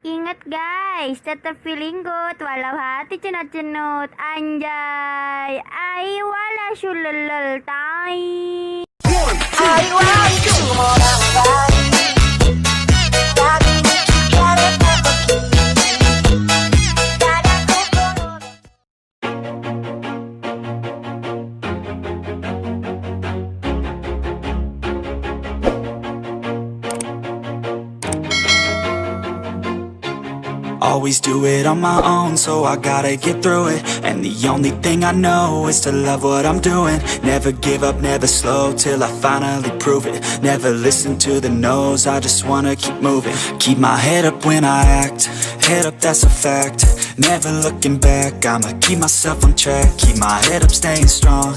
Ingat guys, tetap feeling good walau hati cenut-cenut. Anjay, ai wala syululul tai. Ai wala syululul Always do it on my own, so I gotta get through it. And the only thing I know is to love what I'm doing. Never give up, never slow, till I finally prove it. Never listen to the no's, I just wanna keep moving. Keep my head up when I act, head up, that's a fact. Never looking back, I'ma keep myself on track. Keep my head up, staying strong,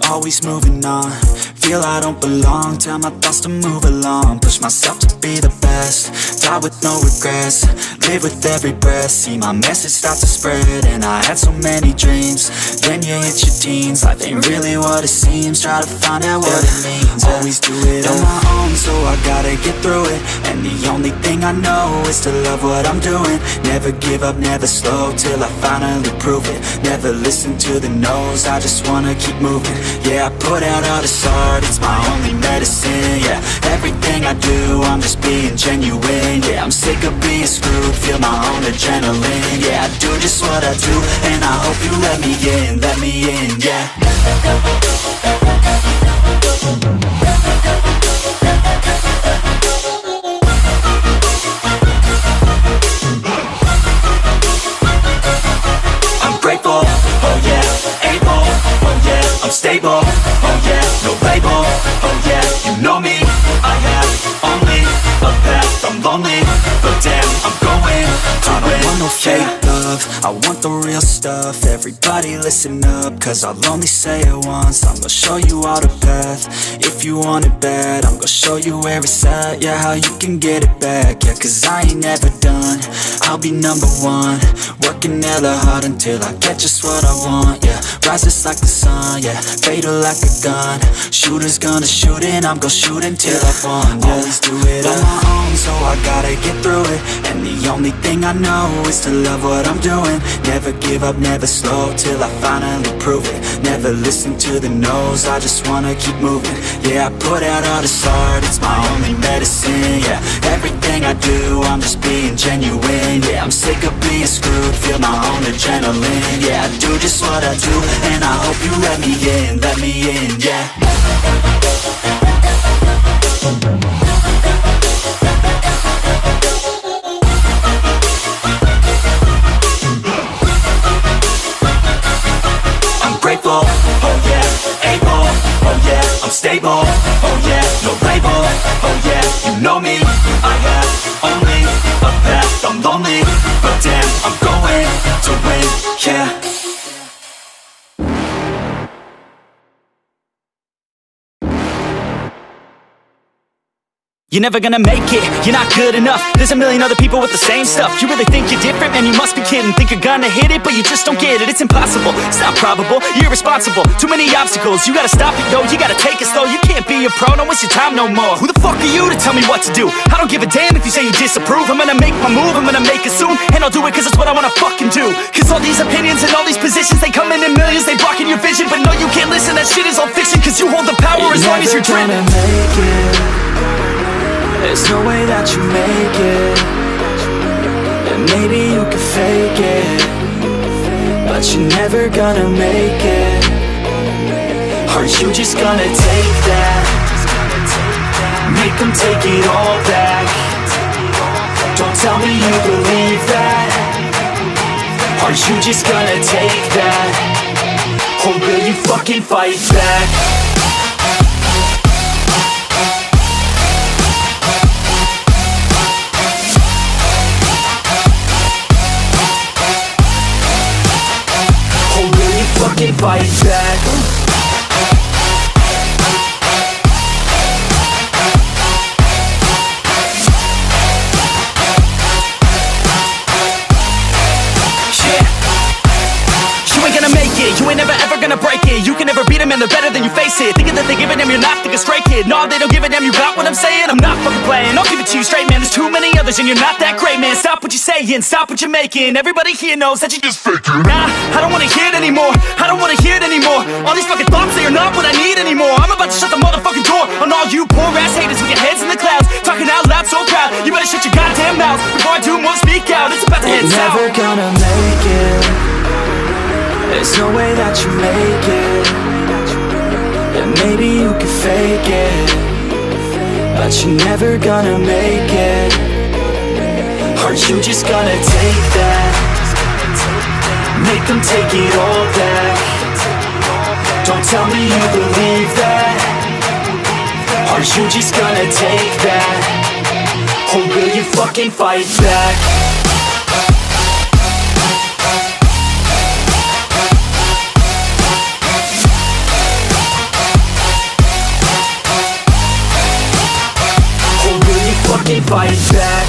always moving on. Feel I don't belong, tell my thoughts to move along. Push myself to be the best, die with no regrets. Live with every breath, see my message start to spread. And I had so many dreams, then you hit your teens. Life ain't really what it seems, try to find out what it means. Always do it on my own, so I gotta get through it. And the only thing I know is to love what I'm doing. Never give up, never slow, till I finally prove it. Never listen to the no's, I just wanna keep moving. Yeah, I put out all this art, it's my only medicine. Yeah, everything I do, I'm just being genuine. Yeah, I'm sick of being screwed, feel my own adrenaline. Yeah, I do just what I do, and I hope you let me in, yeah. I'm grateful, oh yeah, able, oh yeah, I'm stable, oh yeah, no label, oh yeah, you know me, I have only a path, I'm lonely, but damn, I'm going to win. I don't want no fake love, I want the real stuff. Everybody listen up, cause I'll only say it once. I'm gonna show you all the path, if you want it bad. I'm gonna show you where it's at, yeah, how you can get it back. Yeah, cause I ain't never done, I'll be number one. Working hella hard until I get just what I want, yeah. Rises like the sun, yeah, fatal like a gun. Shooter's gonna shoot and I'm gonna shoot until I won, yeah. Always do it on my own, so I gotta get through it. And the only thing I know is to love what I'm doing. Never give up, never slow, till I finally prove it. Never listen to the no's, I just wanna keep moving. Yeah, I put out all this art, it's my only medicine. Yeah, everything I do, I'm just being genuine. Yeah, I'm sick of being screwed, feel my own adrenaline. Yeah, I do just what I do, and I hope you let me in, yeah. I'm grateful, oh yeah, able, oh yeah, I'm stable, oh yeah, no label, oh yeah, you know me, I have only a path, I'm lonely, but damn, I'm going to win, yeah. You're never gonna make it, you're not good enough. There's a million other people with the same stuff. You really think you're different? Man, you must be kidding. Think you're gonna hit it, but you just don't get it. It's impossible, it's not probable, you're irresponsible. Too many obstacles, you gotta stop it, yo. You gotta take it slow, you can't be a pro. Don't waste your time no more. Who the fuck are you to tell me what to do? I don't give a damn if you say you disapprove. I'm gonna make my move, I'm gonna make it soon. And I'll do it cause it's what I wanna fucking do. Cause all these opinions and all these positions, they come in millions, they blocking your vision. But no, you can't listen, that shit is all fiction. Cause you hold the power as long as you're dreaming. There's no way that you make it. And maybe you can fake it, but you're never gonna make it. Are you just gonna take that? Make them take it all back. Don't tell me you believe that. Are you just gonna take that? Or will you fucking fight back? Fucking fight back. Yeah. You ain't gonna make it, you ain't never ever gonna break it. You can never beat a them and they're better than you, face it. Thinking that they give a damn, you're not thinking straight, kid. No, they don't give a damn, you got what I'm saying? I'm not fucking playing, I'll give it to you straight, man. There's too many others and you're not that great, man. Stop what you're saying, stop what you're making. Everybody here knows that you just faking. Nah, I don't wanna hear it anymore, I don't wanna hear it anymore. All these fucking thoughts, they are not what I need anymore. I'm about to shut the motherfucking door on all you poor ass haters with your heads in the clouds, talking out loud so proud. You better shut your goddamn mouth before I do more speak out. It's about to head south. Never gonna make it. There's no way that you make it. And maybe you can fake it, but you're never gonna make it. Are you just gonna take that? Make them take it all back. Don't tell me you believe that. Are you just gonna take that? Or will you fucking fight back? Or will you fucking fight back?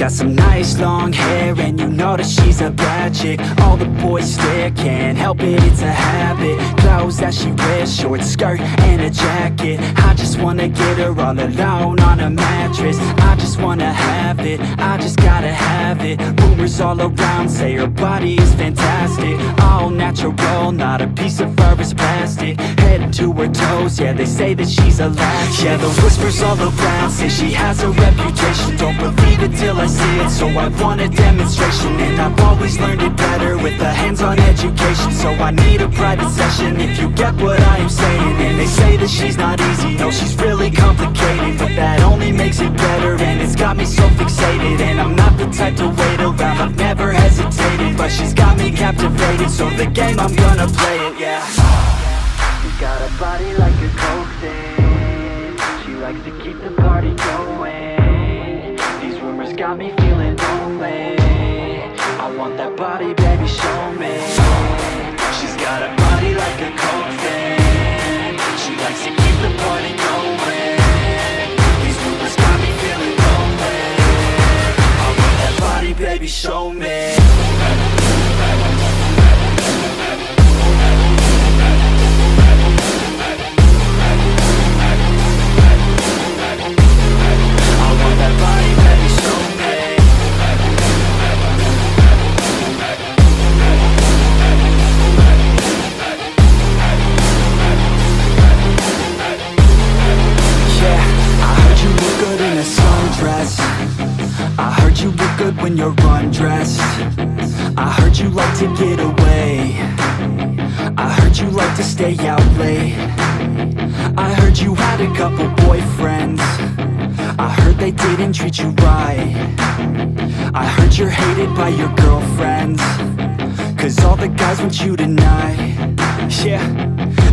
got some nice long hair, and you know that she's a bad chick. All the boys stare, can't help it, it's a habit. Clothes that she wears, short skirt and a jacket. I just wanna get her all alone on a mattress. I just wanna have it, I just gotta have it. Rumors all around say her body is fantastic. All natural, not a piece of fur is plastic. Head to her toes, yeah, they say that she's a latch. Yeah, the whispers all around say she has a reputation. Don't believe it till I see it, so I want a demonstration. And I've always learned it better with a hands-on education. So I need a private session if you get what I am saying. And they say that she's not easy, no, she's really complicated. But that only makes it better, and it's got me so fixated. And I'm not the type to wait around, I've never hesitated. But she's got me captivated, so the game, I'm gonna play it, yeah. She's got a body like a coke thing. She likes to keep the party going. These rumors got me feeling lonely. I want that body, baby, show me. She's got a body like a coke thing. She likes to keep the party going. These rumors got me feeling lonely. I want that body, baby, show me. I heard you look good when you're undressed. I heard you like to get away. I heard you like to stay out late. I heard you had a couple boyfriends. I heard they didn't treat you right. I heard you're hated by your girlfriends, 'cause all the guys want you tonight. Yeah,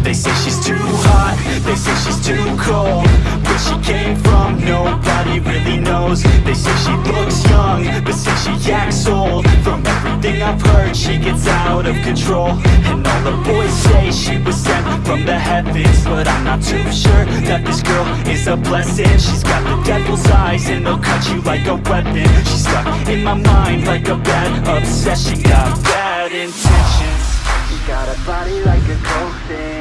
they say she's too hot, they say she's too cold. Where she came from, nobody really knows. They say she looks young, but say she acts old. From everything I've heard, she gets out of control. And all the boys say she was sent from the heavens, but I'm not too sure that this girl is a blessing. She's got the devil's eyes and they'll cut you like a weapon. She's stuck in my mind like a bad obsession. Got bad intentions. She's got a body like a coke thing.